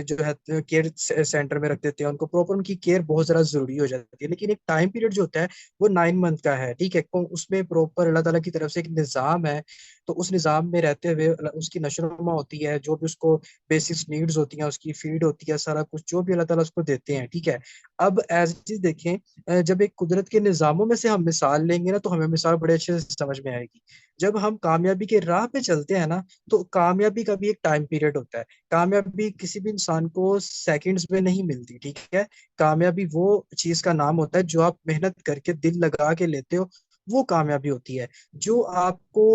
जो है केयर सेंटर में रख देते हैं, उनको प्रॉपर उनकी केयर बहुत ज़्यादा जरूरी हो जाती है। लेकिन एक टाइम पीरियड जो होता है वो 9 मंथ का है, ठीक है। उसमें प्रॉपर अल्लाह ताला की तरफ से एक निज़ाम है। तो उस निज़ाम में रहते हुए उसकी नशोनुमा होती है, जो भी उसको बेसिक नीड्स होती हैं, उसकी फीड होती है, सारा कुछ जो भी अल्लाह ताला उसको देते हैं, ठीक है। अब एज चीज देखें, जब एक कुदरत के निज़ामों में से हम मिसाल लेंगे ना, तो हमें मिसाल बड़े अच्छे से समझ में आएगी। जब हम कामयाबी के राह पे चलते हैं ना, तो कामयाबी का भी एक टाइम पीरियड होता है। कामयाबी किसी भी इंसान को सेकंड्स में नहीं मिलती, ठीक है। कामयाबी वो चीज का नाम होता है जो आप मेहनत करके दिल लगा के लेते हो, वो कामयाबी होती है। जो आपको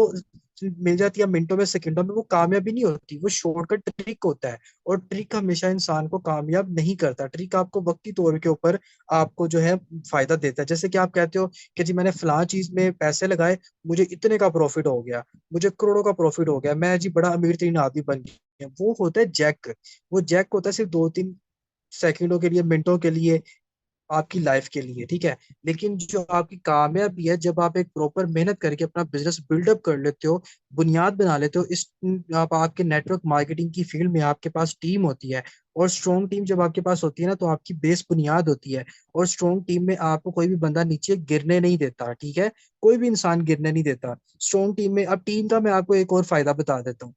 मिल जाती है मिनटों में सेकंडों में, वो कामयाबी नहीं होती, वो शॉर्टकट ट्रिक होता है। और ट्रिक हमेशा इंसान को कामयाब नहीं करता। ट्रिक आपको वक्ती तौर के ऊपर आपको जो है फायदा देता है। जैसे कि आप कहते हो कि जी मैंने फलां चीज में पैसे लगाए, मुझे इतने का प्रॉफिट हो गया, मुझे करोड़ों का प्रॉफिट हो गया, मैं जी बड़ा अमीर तरीन आदमी बन गया। वो होता है जैक। वो जैक होता है सिर्फ 2-3 सेकंडों के लिए, मिनटों के लिए, आपकी लाइफ के लिए, ठीक है। लेकिन जो आपकी कामयाबी है, जब आप एक प्रॉपर मेहनत करके अपना बिजनेस बिल्डअप कर लेते हो, बुनियाद बना लेते हो, इस आप आपके नेटवर्क मार्केटिंग की फील्ड में आपके पास टीम होती है। और स्ट्रॉन्ग टीम जब आपके पास होती है ना, तो आपकी बेस बुनियाद होती है। और स्ट्रॉन्ग टीम में आपको कोई भी बंदा नीचे गिरने नहीं देता, ठीक है। कोई भी इंसान गिरने नहीं देता स्ट्रॉन्ग टीम में। अब टीम का मैं आपको एक और फायदा बता देता हूँ।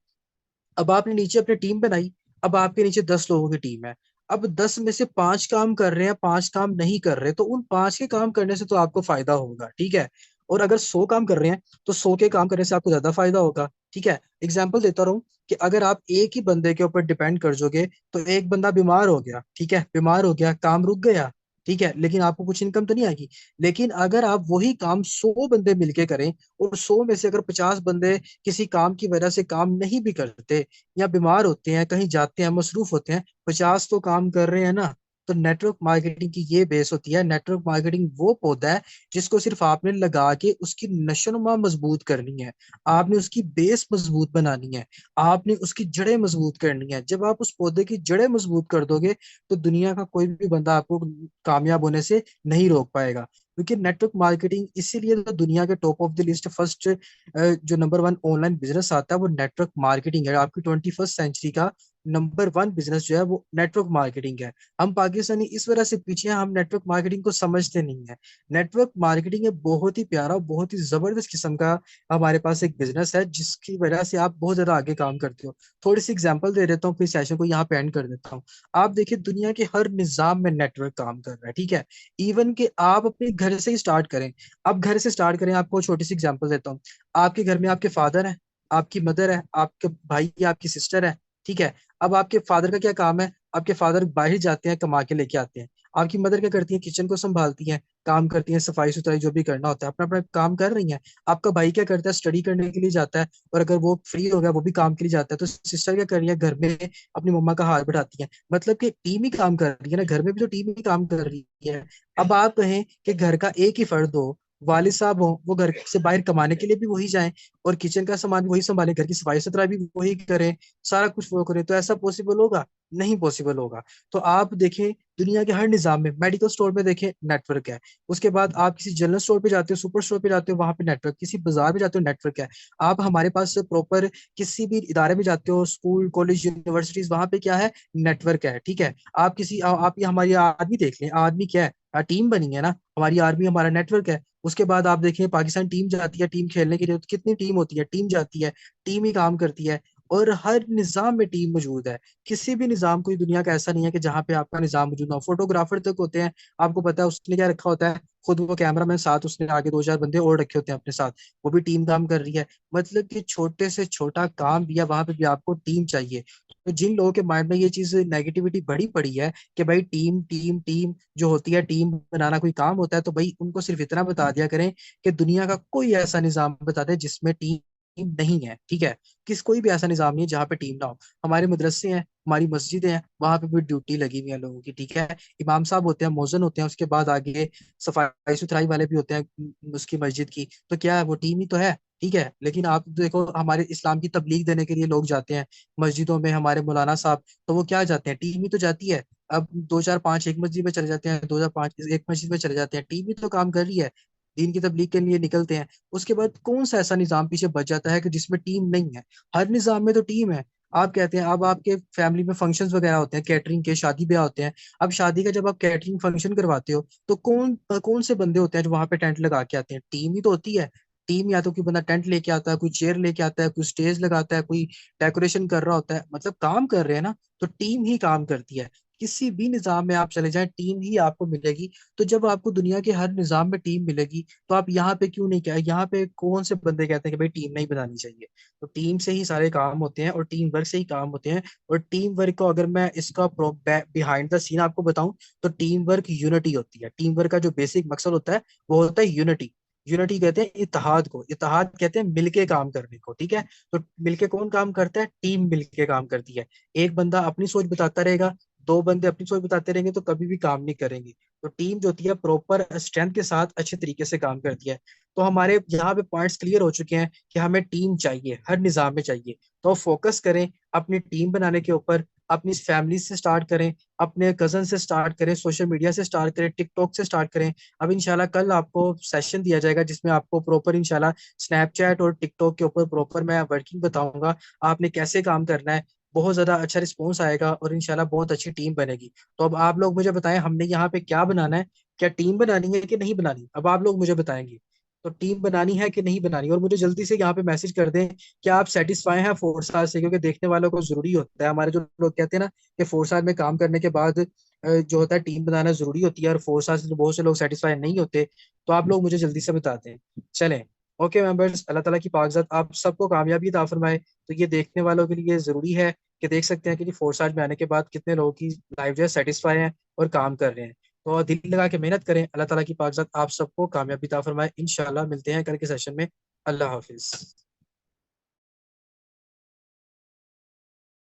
अब आपने नीचे अपनी टीम बनाई, अब आपके नीचे 10 लोगों की टीम है। अब 10 में से 5 काम कर रहे हैं, 5 काम नहीं कर रहे, तो उन 5 के काम करने से तो आपको फायदा होगा, ठीक है। और अगर 100 काम कर रहे हैं, तो 100 के काम करने से आपको ज्यादा फायदा होगा, ठीक है। एग्जाम्पल देता रहूं कि अगर आप एक ही बंदे के ऊपर डिपेंड कर जोगे, तो एक बंदा बीमार हो गया, ठीक है, बीमार हो गया, काम रुक गया, ठीक है, लेकिन आपको कुछ इनकम तो नहीं आएगी। लेकिन अगर आप वही काम 100 बंदे मिलके करें, और 100 में से अगर 50 बंदे किसी काम की वजह से काम नहीं भी करते, या बीमार होते हैं, कहीं जाते हैं, मसरूफ होते हैं, 50 तो काम कर रहे हैं ना। तो नेटवर्क मार्केटिंग की ये बेस होती है। नेटवर्क मार्केटिंग वो पौधा है जिसको सिर्फ आपने लगा के उसकी नशोनुमा मजबूत करनी है। आपने उसकी बेस मजबूत बनानी है। आपने उसकी जड़ें मजबूत करनी है। जब आप उस पौधे की जड़ें मजबूत कर दोगे, तो दुनिया का कोई भी बंदा आपको कामयाब होने से नहीं रोक पाएगा। क्योंकि नेटवर्क मार्केटिंग इसीलिए तो दुनिया के top of the list first, जो नंबर 1 ऑनलाइन बिजनेस आता है वो नेटवर्क मार्केटिंग है। आपकी 21st सेंचुरी का नंबर 1 बिजनेस जो है वो नेटवर्क मार्केटिंग है। हम पाकिस्तानी इस वजह से पीछे हैं, हम नेटवर्क मार्केटिंग को समझते नहीं है। नेटवर्क मार्केटिंग एक बहुत ही प्यारा, बहुत ही जबरदस्त किस्म का हमारे पास एक बिजनेस है, जिसकी वजह से आप बहुत ज्यादा आगे काम करते हो। थोड़ी सी एग्जांपल दे देता हूँ, फिर सेशन को यहाँ पे एंड कर देता हूँ। आप देखिए, दुनिया के हर निजाम में नेटवर्क काम कर रहा है, ठीक है। इवन कि आप अपने घर से ही स्टार्ट करें। आप घर से स्टार्ट करें, आपको छोटी सी एग्जांपल देता हूँ। आपके घर में आपके फादर है, आपकी मदर है, आपके भाई या आपकी सिस्टर है, ठीक है। अब आपके फादर का क्या काम है? आपके फादर बाहर जाते हैं, कमा के लेके आते हैं। आपकी मदर क्या करती है? किचन को संभालती हैं, काम करती हैं, सफाई सुथराई जो भी करना होता है, अपना अपना काम कर रही हैं। आपका भाई क्या करता है? स्टडी करने के लिए जाता है, और अगर वो फ्री हो गया, वो भी काम के लिए जाता है। तो सिस्टर क्या कर रही है? घर में अपनी मम्मा का हाथ बढ़ाती है। मतलब कि टीम ही काम कर रही है ना, घर में भी तो टीम ही काम कर रही है। अब आप कहें कि घर का एक ही फर्द हो, वालिद साहब हो, वो घर से बाहर कमाने के लिए भी वही जाएं, और किचन का सामान वही संभालें, घर की सफाई सुथरा भी वही करें, सारा कुछ वो करें, तो ऐसा पॉसिबल होगा? नहीं पॉसिबल होगा। तो आप देखें, दुनिया के हर निजाम में, मेडिकल स्टोर में देखें नेटवर्क है। उसके बाद आप किसी जनरल स्टोर पे जाते हो, सुपर स्टोर पे जाते हो, वहां पे नेटवर्क, किसी बाजार में जाते हो, नेटवर्क है। आप हमारे पास प्रॉपर किसी भी इदारे में जाते हो, स्कूल कॉलेज यूनिवर्सिटीज, वहां पे क्या है? नेटवर्क है, ठीक है। आप किसी आप ये हमारी आर्मी देख लें, आर्मी क्या है? टीम बनी है ना, हमारी आर्मी हमारा नेटवर्क है। उसके बाद आप देखें, पाकिस्तान टीम जाती है, टीम खेलने के लिए तो कितनी टीम होती है, टीम जाती है, टीम ही काम करती है। और हर निजाम में टीम मौजूद है। किसी भी निजाम, कोई दुनिया का ऐसा नहीं है कि जहाँ पे आपका निजाम मौजूद ना हो। फोटोग्राफर तक होते हैं, आपको पता है उसने क्या रखा होता है? खुद वो कैमरा मैन, साथ उसने आगे 2-4 बंदे और रखे होते हैं अपने साथ, वो भी टीम काम कर रही है। मतलब कि छोटे से छोटा काम भी है, वहां पे भी आपको टीम चाहिए। तो जिन लोगों के माइंड में ये चीज नेगेटिविटी बड़ी पड़ी है कि भाई टीम टीम टीम जो होती है, टीम बनाना कोई काम होता है, तो भाई उनको सिर्फ इतना बता दिया करें कि दुनिया का कोई ऐसा निजाम बता दे जिसमें टीम नहीं है, ठीक है। कोई भी ऐसा निजाम नहीं है जहाँ पे टीम ना हो। हमारे मदरसे हैं, हमारी मस्जिदें हैं, वहां पे भी ड्यूटी लगी हुई है लोगों की, ठीक है। इमाम साहब होते हैं, मौजन होते हैं, उसके बाद आगे सफाई सुथराई वाले भी होते हैं उसकी मस्जिद की। तो क्या है? वो टीम ही तो है, ठीक है। लेकिन आप देखो, हमारे इस्लाम की तबलीग देने के लिए लोग जाते हैं मस्जिदों में, हमारे मौलाना साहब, तो वो क्या जाते हैं? टीम ही तो जाती है। अब 2-4-5 एक मस्जिद में चले जाते हैं, 2-4-5 एक मस्जिद में चले जाते हैं, टीम ही तो काम कर रही है। दीन की तबलीग के लिए निकलते हैं। उसके बाद कौन सा ऐसा निजाम पीछे बच जाता है कि जिसमें टीम नहीं है? हर निजाम में तो टीम है। आप कहते हैं, अब आपके फैमिली में फंक्शंस वगैरह होते हैं, कैटरिंग के, शादी ब्याह होते हैं। अब शादी का जब आप कैटरिंग फंक्शन करवाते हो, तो कौन कौन से बंदे होते हैं जो वहां पे टेंट लगा के आते हैं? टीम ही तो होती है। टीम, या तो कोई बंदा टेंट लेके आता है, कोई चेयर लेके आता है, कोई स्टेज लगाता है, कोई डेकोरेशन कर रहा होता है, मतलब काम कर रहे हैं ना। तो टीम ही काम करती है। किसी भी निजाम में आप चले जाएं, टीम ही आपको मिलेगी। तो जब आपको दुनिया के हर निजाम में टीम मिलेगी, तो आप यहाँ पे क्यों नहीं? क्या यहाँ पे कौन से बंदे कहते हैं कि भाई टीम नहीं बनानी चाहिए? तो टीम से ही सारे काम होते हैं, और टीम वर्क से ही काम होते हैं। और टीम वर्क को अगर मैं इसका बिहाइंड द सीन आपको बताऊं, तो टीम वर्क यूनिटी होती है। टीम वर्क का जो बेसिक मकसद होता है, वो होता है यूनिटी। यूनिटी कहते हैं इत्तेहाद को, इत्तेहाद कहते हैं मिलके काम करने को, ठीक है। तो मिलके कौन काम करता है? टीम मिलके काम करती है। एक बंदा अपनी सोच बताता रहेगा, दो बंदे अपनी सोच बताते रहेंगे तो कभी भी काम नहीं करेंगे। तो टीम जो होती है प्रॉपर स्ट्रेंथ के साथ अच्छे तरीके से काम करती है। तो हमारे यहाँ पे पॉइंट्स क्लियर हो चुके हैं कि हमें टीम चाहिए, हर निज़ाम में चाहिए। तो फोकस करें अपनी टीम बनाने के ऊपर, अपनी फैमिली से स्टार्ट करें, अपने कजन से स्टार्ट करें, सोशल मीडिया से स्टार्ट करें, टिकटॉक से स्टार्ट करें। अब इंशाल्लाह कल आपको सेशन दिया जाएगा जिसमें आपको प्रॉपर इंशाल्लाह स्नैपचैट और टिकटॉक के ऊपर प्रॉपर मैं वर्किंग बताऊंगा, आपने कैसे काम करना है। बहुत ज्यादा अच्छा रिस्पॉन्स आएगा और इंशाल्लाह बहुत अच्छी टीम बनेगी। तो अब आप लोग मुझे बताएं हमने यहाँ पे क्या बनाना है, क्या टीम बनानी है कि नहीं बनानी, अब आप लोग मुझे बताएंगे। तो टीम बनानी है कि नहीं बनानी, और मुझे जल्दी से यहाँ पे मैसेज कर दें कि आप सेटिस्फाई हैं 4 साल से, क्योंकि देखने वालों को जरूरी होता है। हमारे जो लोग कहते हैं ना कि 4 साल में काम करने के बाद जो होता है टीम बनाना जरूरी होती है, और 4 साल से तो बहुत से लोग सेटिस्फाई नहीं होते। तो आप लोग मुझे जल्दी से बताते हैं। चलें, ओके मेंबर्स, अल्लाह ताला की पाकज़ात आप सबको कामयाबी अता फरमाए। तो ये देखने वालों के लिए जरूरी है कि देख सकते हैं कि जी 4 साल में आने के बाद कितने लोगों की लाइफ जो है सेटिस्फाई है और काम कर रहे हैं। तो दिल लगा के मेहनत करें, अल्लाह ताला की पाकज़ात आप सबको कामयाबी अता फरमाए। इंशाल्लाह मिलते हैं कल के सेशन में। अल्लाह हाफिज।